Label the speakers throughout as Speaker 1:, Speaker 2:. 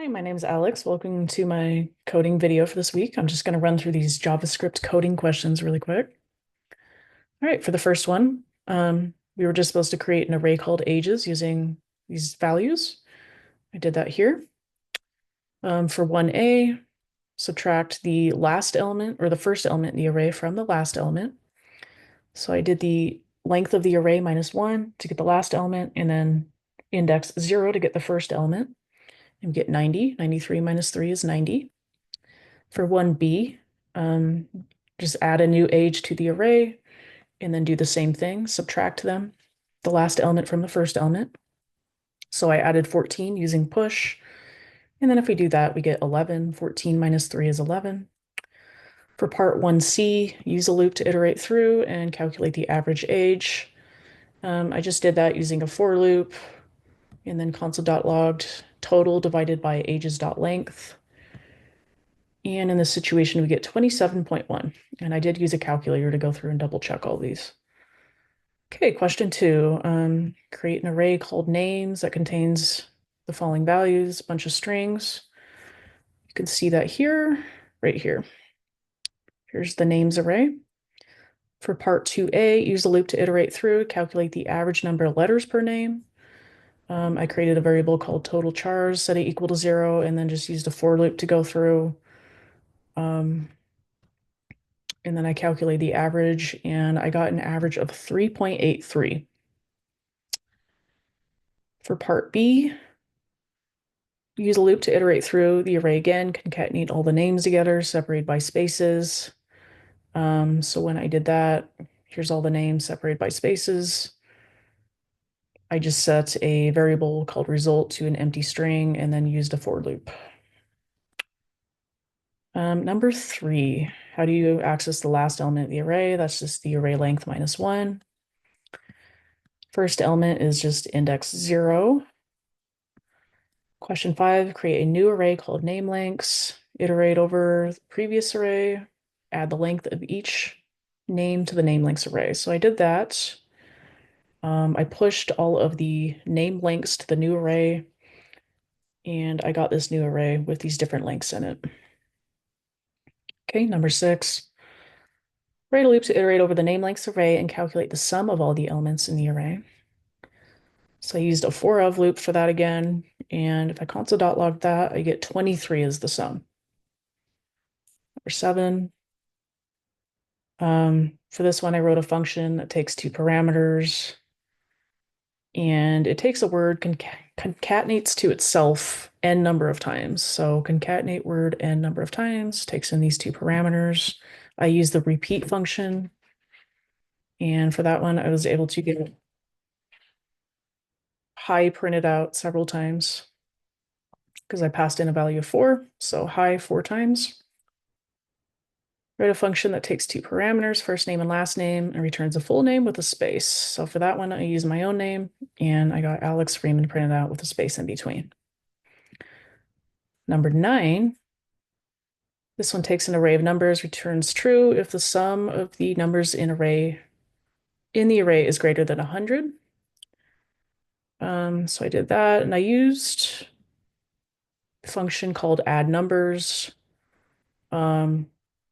Speaker 1: Hi, my name is Alex. Welcome to my coding video for this week. I'm just going to run through these JavaScript coding questions really quick. All right, for the first one, we were just supposed to create an array called ages using these values. I did that here. For 1a, subtract the last element or the first element in the array from the last element. So I did the length of the array minus 1 to get the last element, and then index 0 to get the first element. And we get 90. 93 minus 3 is 90. For 1b, just add a new age to the array and then do the same thing, subtract them, the last element from the first element. So I added 14 using push. And then if we do that, we get 11. 14 minus 3 is 11. For part 1c, use a loop to iterate through and calculate the average age. I just did that using a for loop and then console.logged total divided by ages.length. And in this situation, we get 27.1. And I did use a calculator to go through and double check all these. Okay, question 2. Create an array called names that contains the following values, a bunch of strings. You can see that here, right here. Here's the names array. For part 2a, use the loop to iterate through, calculate the average number of letters per name. I created a variable called total chars, set it equal to 0, and then just used a for loop to go through. And then I calculated the average, and I got an average of 3.83. For part B, use a loop to iterate through the array again, concatenate all the names together, separated by spaces. So when I did that, here's all the names separated by spaces. I just set a variable called result to an empty string and then used a for loop. Number 3, how do you access the last element of the array? That's just the array length minus 1. First element is just index 0. Question 5, create a new array called name lengths. Iterate over the previous array, add the length of each name to the name lengths array. So I did that. I pushed all of the name lengths to the new array, and I got this new array with these different lengths in it. Okay, number 6. Write a loop to iterate over the name lengths array and calculate the sum of all the elements in the array. So I used a for of loop for that again, and if I console.log that, I get 23 as the sum. Number 7. For this one, I wrote a function that takes 2 parameters, and it takes a word, concatenates to itself n number of times. So concatenate word n number of times, takes in these 2 parameters. I use the repeat function, and for that one, I was able to get hi printed out several times because I passed in a value of 4. So hi 4 times. Write a function that takes 2 parameters, first name and last name, and returns a full name with a space. So for that one, I use my own name, and I got Alex Freeman printed out with a space in between. Number 9, this one takes an array of numbers, returns true if the sum of the numbers in the array is greater than 100. So I did that, and I used a function called add numbers,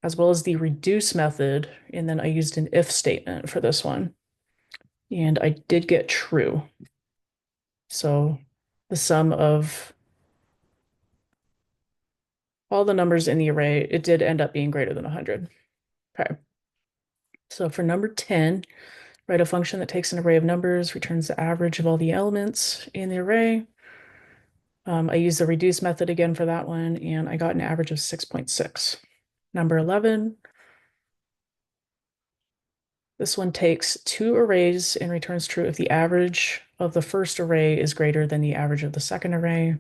Speaker 1: as well as the reduce method, and then I used an if statement for this one. And I did get true. So the sum of all the numbers in the array, it did end up being greater than 100. Okay. So for number 10, write a function that takes an array of numbers, returns the average of all the elements in the array. I used the reduce method again for that one, and I got an average of 6.6. Number 11, this one takes 2 arrays and returns true if the average of the first array is greater than the average of the second array.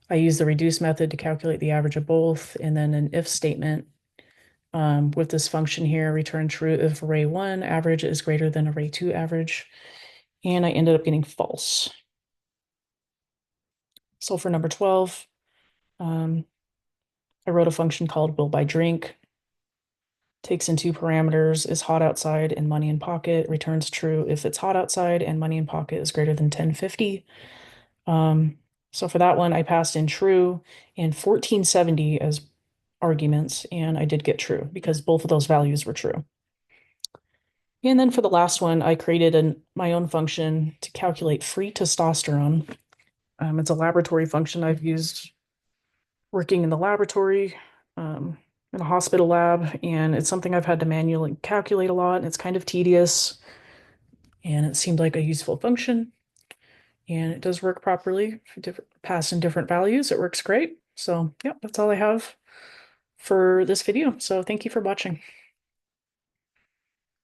Speaker 1: I use the reduce method to calculate the average of both, and then an if statement with this function here, return true if array 1 average is greater than array 2 average. And I ended up getting false. So for number 12, I wrote a function called will by drink. Takes in 2 parameters, is hot outside and money in pocket, returns true if it's hot outside and money in pocket is greater than 1050. So for that one, I passed in true and 1470 as arguments, and I did get true because both of those values were true. And then for the last one, I created my own function to calculate free testosterone. It's a laboratory function I've used working in the laboratory, in a hospital lab, and it's something I've had to manually calculate a lot, and it's kind of tedious, and it seemed like a useful function, and it does work properly, pass in different values. It works great. So yeah, that's all I have for this video. So thank you for watching.